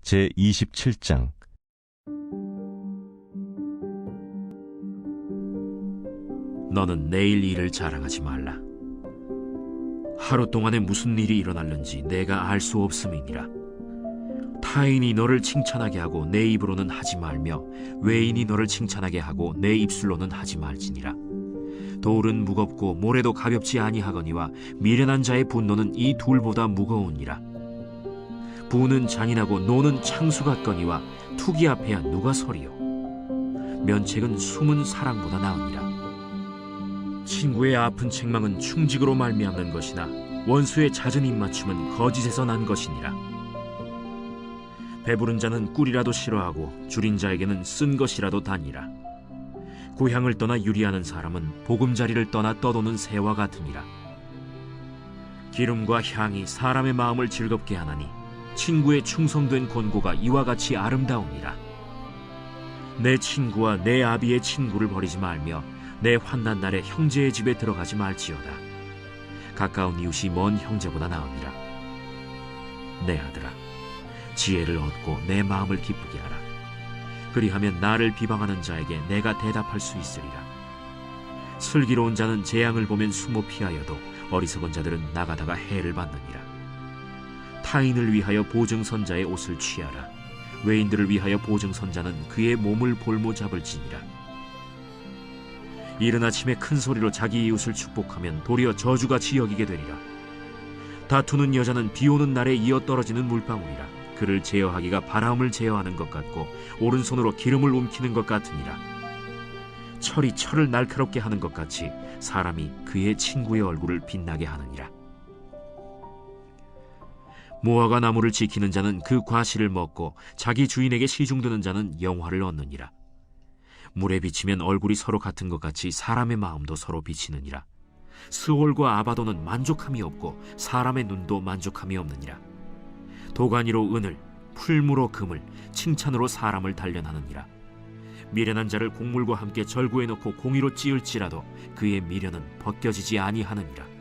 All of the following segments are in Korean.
제27장. 너는 내일 일을 자랑하지 말라. 하루 동안에 무슨 일이 일어날는지 내가 알 수 없음이니라. 타인이 너를 칭찬하게 하고 내 입으로는 하지 말며 외인이 너를 칭찬하게 하고 내 입술로는 하지 말지니라. 돌은 무겁고 모래도 가볍지 아니하거니와 미련한 자의 분노는 이 둘보다 무거우니라. 부는 잔인하고 노는 창수 같거니와 투기 앞에야 누가 서리요. 면책은 숨은 사랑보다 나으니라. 친구의 아픈 책망은 충직으로 말미암는 것이나 원수의 잦은 입맞춤은 거짓에서 난 것이니라. 배부른 자는 꿀이라도 싫어하고 줄인 자에게는 쓴 것이라도 다니라. 고향을 떠나 유리하는 사람은 보금자리를 떠나 떠도는 새와 같으니라. 기름과 향이 사람의 마음을 즐겁게 하나니 친구의 충성된 권고가 이와 같이 아름다우니라. 내 친구와 내 아비의 친구를 버리지 말며 내 환난 날에 형제의 집에 들어가지 말지어다. 가까운 이웃이 먼 형제보다 나으니라. 내 아들아, 지혜를 얻고 내 마음을 기쁘게 하라. 그리하면 나를 비방하는 자에게 내가 대답할 수 있으리라. 슬기로운 자는 재앙을 보면 숨어 피하여도 어리석은 자들은 나가다가 해를 받느니라. 타인을 위하여 보증선자의 옷을 취하라. 외인들을 위하여 보증선자는 그의 몸을 볼모 잡을지니라. 이른 아침에 큰 소리로 자기 이웃을 축복하면 도리어 저주같이 여기게 되리라. 다투는 여자는 비 오는 날에 이어 떨어지는 물방울이라. 그를 제어하기가 바람을 제어하는 것 같고 오른손으로 기름을 움키는 것 같으니라. 철이 철을 날카롭게 하는 것 같이 사람이 그의 친구의 얼굴을 빛나게 하느니라. 무화과 나무를 지키는 자는 그 과실을 먹고 자기 주인에게 시중드는 자는 영화를 얻느니라. 물에 비치면 얼굴이 서로 같은 것 같이 사람의 마음도 서로 비치느니라. 스올과 아바도는 만족함이 없고 사람의 눈도 만족함이 없느니라. 도가니로 은을, 풀무로 금을, 칭찬으로 사람을 단련하느니라. 미련한 자를 곡물과 함께 절구해 놓고 공의로 찌을지라도 그의 미련은 벗겨지지 아니하느니라.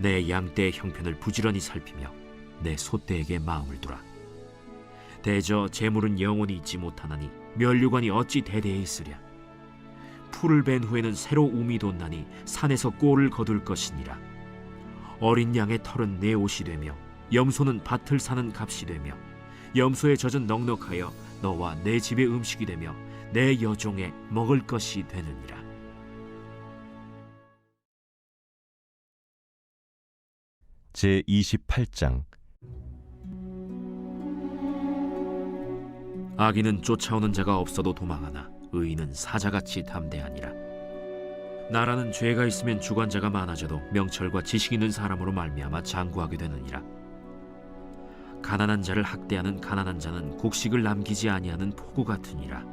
내 양떼의 형편을 부지런히 살피며 내 소떼에게 마음을 두라. 대저 재물은 영원히 있지 못하나니 면류관이 어찌 대대에 있으랴. 풀을 벤 후에는 새로 움이 돋나니 산에서 꼴을 거둘 것이니라. 어린 양의 털은 내 옷이 되며 염소는 밭을 사는 값이 되며 염소의 젖은 넉넉하여 너와 내 집의 음식이 되며 내 여종의 먹을 것이 되느니라. 제28장. 악인은 쫓아오는 자가 없어도 도망하나 의인은 사자같이 담대하니라. 나라는 죄가 있으면 주관자가 많아져도 명철과 지식 있는 사람으로 말미암아 장구하게 되느니라. 가난한 자를 학대하는 가난한 자는 곡식을 남기지 아니하는 포구 같으니라.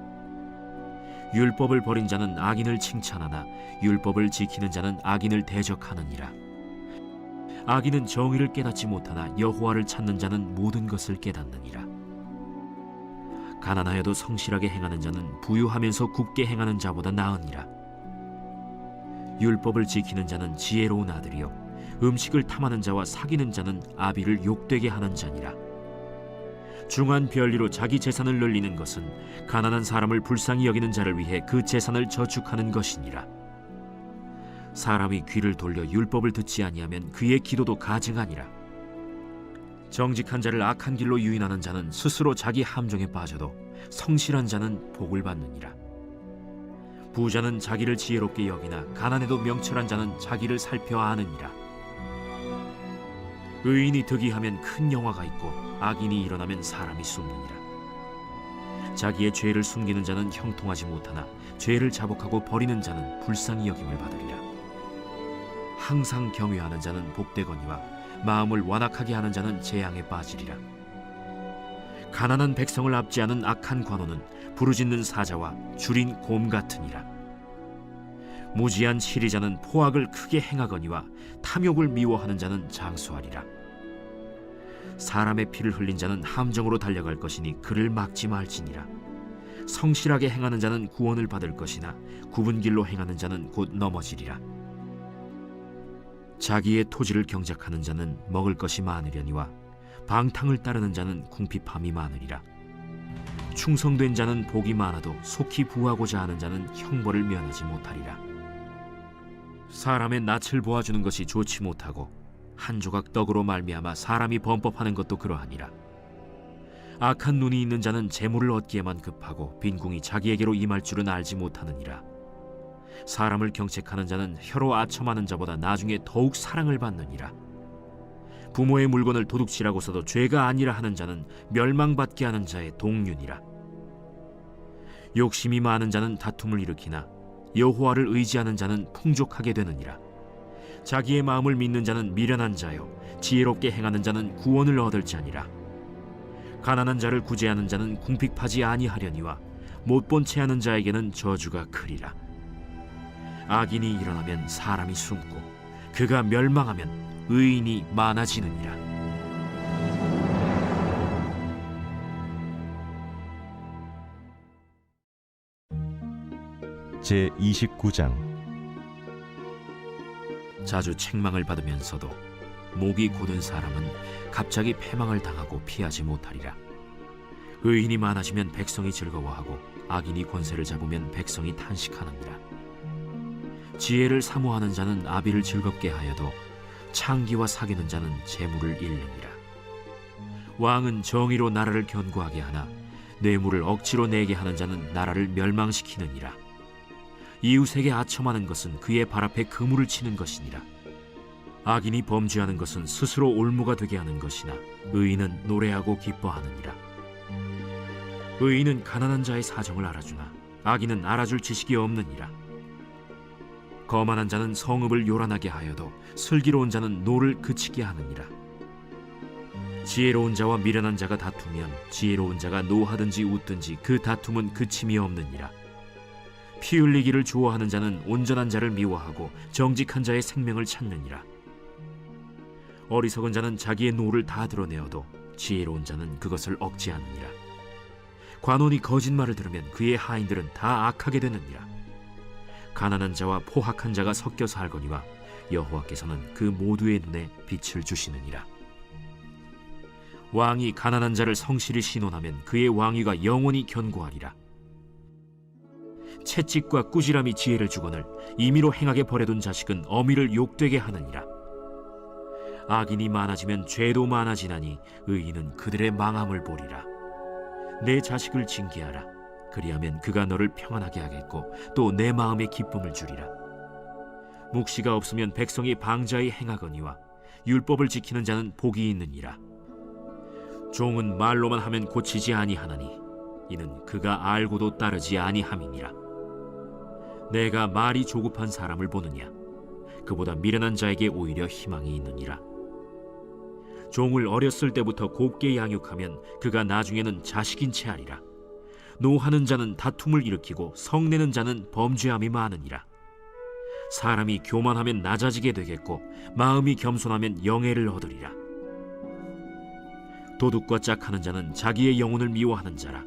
율법을 버린 자는 악인을 칭찬하나 율법을 지키는 자는 악인을 대적하느니라. 악인은 정의를 깨닫지 못하나 여호와를 찾는 자는 모든 것을 깨닫느니라. 가난하여도 성실하게 행하는 자는 부유하면서 굽게 행하는 자보다 나으니라. 율법을 지키는 자는 지혜로운 아들이요 음식을 탐하는 자와 사귀는 자는 아비를 욕되게 하는 자니라. 중한 별리로 자기 재산을 늘리는 것은 가난한 사람을 불쌍히 여기는 자를 위해 그 재산을 저축하는 것이니라. 사람이 귀를 돌려 율법을 듣지 아니하면 그의 기도도 가증하니라. 정직한 자를 악한 길로 유인하는 자는 스스로 자기 함정에 빠져도 성실한 자는 복을 받느니라. 부자는 자기를 지혜롭게 여기나 가난해도 명철한 자는 자기를 살펴 아느니라. 의인이 득이하면 큰 영화가 있고 악인이 일어나면 사람이 숨느니라. 자기의 죄를 숨기는 자는 형통하지 못하나 죄를 자복하고 버리는 자는 불쌍히 여김을 받으리라. 항상 경외하는 자는 복되거니와 마음을 완악하게 하는 자는 재앙에 빠지리라. 가난한 백성을 압제하는 악한 관원은 부르짖는 사자와 줄인 곰 같으니라. 무지한 치리자는 포악을 크게 행하거니와 탐욕을 미워하는 자는 장수하리라. 사람의 피를 흘린 자는 함정으로 달려갈 것이니 그를 막지 말지니라. 성실하게 행하는 자는 구원을 받을 것이나 굽은 길로 행하는 자는 곧 넘어지리라. 자기의 토지를 경작하는 자는 먹을 것이 많으려니와 방탕을 따르는 자는 궁핍함이 많으리라. 충성된 자는 복이 많아도 속히 부하고자 하는 자는 형벌을 면하지 못하리라. 사람의 낯을 보아주는 것이 좋지 못하고 한 조각 떡으로 말미암아 사람이 범법하는 것도 그러하니라. 악한 눈이 있는 자는 재물을 얻기에만 급하고 빈궁이 자기에게로 임할 줄은 알지 못하느니라. 사람을 경책하는 자는 혀로 아첨하는 자보다 나중에 더욱 사랑을 받느니라. 부모의 물건을 도둑질하고서도 죄가 아니라 하는 자는 멸망받게 하는 자의 동류니라. 욕심이 많은 자는 다툼을 일으키나 여호와를 의지하는 자는 풍족하게 되느니라. 자기의 마음을 믿는 자는 미련한 자요 지혜롭게 행하는 자는 구원을 얻을지니라. 가난한 자를 구제하는 자는 궁핍하지 아니하려니와 못본 채 하는 자에게는 저주가 크리라. 악인이 일어나면 사람이 숨고 그가 멸망하면 의인이 많아지느니라. 제29장. 자주 책망을 받으면서도 목이 곧은 사람은 갑자기 패망을 당하고 피하지 못하리라. 의인이 많아지면 백성이 즐거워하고 악인이 권세를 잡으면 백성이 탄식하느니라. 지혜를 사모하는 자는 아비를 즐겁게 하여도 창기와 사귀는 자는 재물을 잃느니라. 왕은 정의로 나라를 견고하게 하나 뇌물을 억지로 내게 하는 자는 나라를 멸망시키느니라. 이웃에게 아첨하는 것은 그의 발 앞에 그물을 치는 것이니라. 악인이 범죄하는 것은 스스로 올무가 되게 하는 것이나 의인은 노래하고 기뻐하느니라. 의인은 가난한 자의 사정을 알아주나 악인은 알아줄 지식이 없느니라. 거만한 자는 성읍을 요란하게 하여도 슬기로운 자는 노를 그치게 하느니라. 지혜로운 자와 미련한 자가 다투면 지혜로운 자가 노하든지 웃든지 그 다툼은 그침이 없느니라. 피 흘리기를 좋아하는 자는 온전한 자를 미워하고 정직한 자의 생명을 찾느니라. 어리석은 자는 자기의 노를 다 드러내어도 지혜로운 자는 그것을 억제하느니라. 관원이 거짓말을 들으면 그의 하인들은 다 악하게 되느니라. 가난한 자와 포학한 자가 섞여 살거니와 여호와께서는 그 모두의 눈에 빛을 주시느니라. 왕이 가난한 자를 성실히 신원하면 그의 왕위가 영원히 견고하리라. 채찍과 꾸지람이 지혜를 주거늘 임의로 행하게 버려둔 자식은 어미를 욕되게 하느니라. 악인이 많아지면 죄도 많아지나니 의인은 그들의 망함을 보리라. 내 자식을 징계하라. 그리하면 그가 너를 평안하게 하겠고 또 내 마음에 기쁨을 주리라. 묵시가 없으면 백성이 방자히 행하거니와 율법을 지키는 자는 복이 있느니라. 종은 말로만 하면 고치지 아니하나니 이는 그가 알고도 따르지 아니함이니라. 내가 말이 조급한 사람을 보느냐? 그보다 미련한 자에게 오히려 희망이 있느니라. 종을 어렸을 때부터 곱게 양육하면 그가 나중에는 자식인 채 하리라. 노하는 자는 다툼을 일으키고 성내는 자는 범죄함이 많으니라. 사람이 교만하면 낮아지게 되겠고 마음이 겸손하면 영예를 얻으리라. 도둑과 짝하는 자는 자기의 영혼을 미워하는 자라.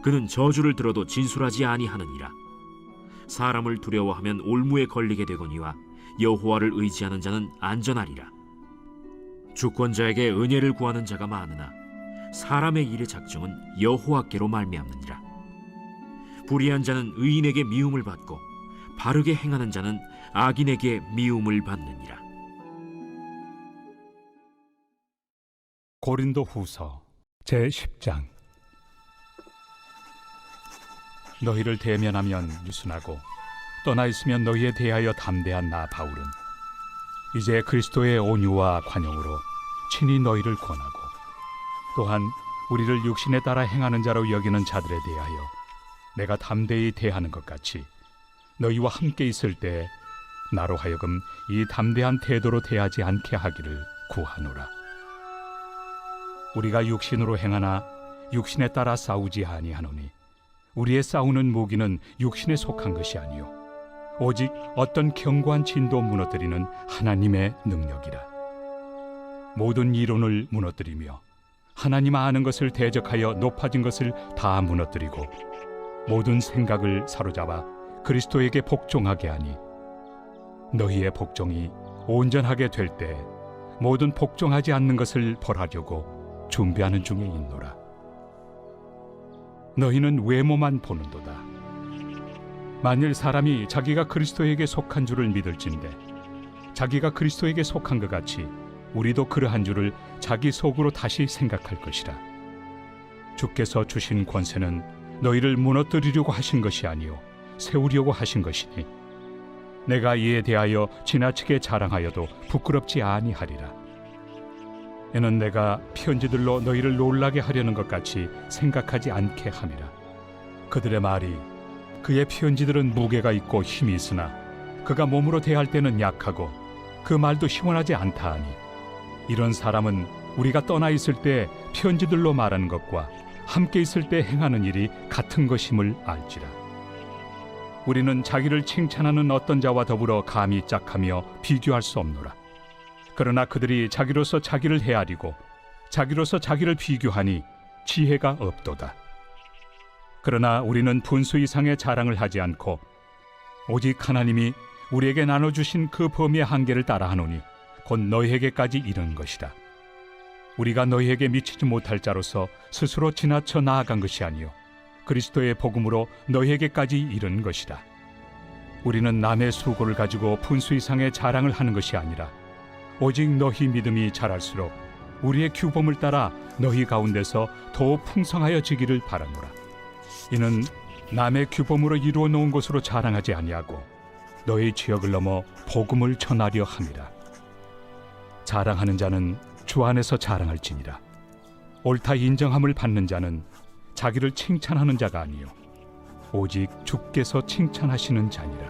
그는 저주를 들어도 진술하지 아니하느니라. 사람을 두려워하면 올무에 걸리게 되거니와 여호와를 의지하는 자는 안전하리라. 주권자에게 은혜를 구하는 자가 많으나 사람의 일의 작정은 여호와께로 말미암느니라. 불의한 자는 의인에게 미움을 받고 바르게 행하는 자는 악인에게 미움을 받느니라. 고린도후서 제10장. 너희를 대면하면 유순하고 떠나 있으면 너희에 대하여 담대한 나 바울은 이제 그리스도의 온유와 관용으로 친히 너희를 권하고 또한 우리를 육신에 따라 행하는 자로 여기는 자들에 대하여 내가 담대히 대하는 것 같이 너희와 함께 있을 때 나로 하여금 이 담대한 태도로 대하지 않게 하기를 구하노라. 우리가 육신으로 행하나 육신에 따라 싸우지 아니하노니 우리의 싸우는 무기는 육신에 속한 것이 아니요 오직 어떤 견고한 진도 무너뜨리는 하나님의 능력이라. 모든 이론을 무너뜨리며 하나님 아는 것을 대적하여 높아진 것을 다 무너뜨리고 모든 생각을 사로잡아 그리스도에게 복종하게 하니 너희의 복종이 온전하게 될 때 모든 복종하지 않는 것을 벌하려고 준비하는 중에 있노라. 너희는 외모만 보는도다. 만일 사람이 자기가 그리스도에게 속한 줄을 믿을진대 자기가 그리스도에게 속한 것 같이 우리도 그러한 줄을 자기 속으로 다시 생각할 것이라. 주께서 주신 권세는 너희를 무너뜨리려고 하신 것이 아니요 세우려고 하신 것이니 내가 이에 대하여 지나치게 자랑하여도 부끄럽지 아니하리라. 이는 내가 편지들로 너희를 놀라게 하려는 것 같이 생각하지 않게 함이라. 그들의 말이 그의 편지들은 무게가 있고 힘이 있으나 그가 몸으로 대할 때는 약하고 그 말도 시원하지 않다 하니 이런 사람은 우리가 떠나 있을 때 편지들로 말하는 것과 함께 있을 때 행하는 일이 같은 것임을 알지라. 우리는 자기를 칭찬하는 어떤 자와 더불어 감히 짝하며 비교할 수 없노라. 그러나 그들이 자기로서 자기를 헤아리고 자기로서 자기를 비교하니 지혜가 없도다. 그러나 우리는 분수 이상의 자랑을 하지 않고 오직 하나님이 우리에게 나눠주신 그 범위의 한계를 따라하노니 곧 너희에게까지 이른 것이다. 우리가 너희에게 미치지 못할 자로서 스스로 지나쳐 나아간 것이 아니요 그리스도의 복음으로 너희에게까지 이른 것이다. 우리는 남의 수고를 가지고 분수 이상의 자랑을 하는 것이 아니라 오직 너희 믿음이 자랄수록 우리의 규범을 따라 너희 가운데서 더욱 풍성하여지기를 바라노라. 이는 남의 규범으로 이루어 놓은 것으로 자랑하지 아니하고 너희 지역을 넘어 복음을 전하려 함이라. 자랑하는 자는 주 안에서 자랑할지니라. 옳다 인정함을 받는 자는 자기를 칭찬하는 자가 아니요 오직 주께서 칭찬하시는 자니라.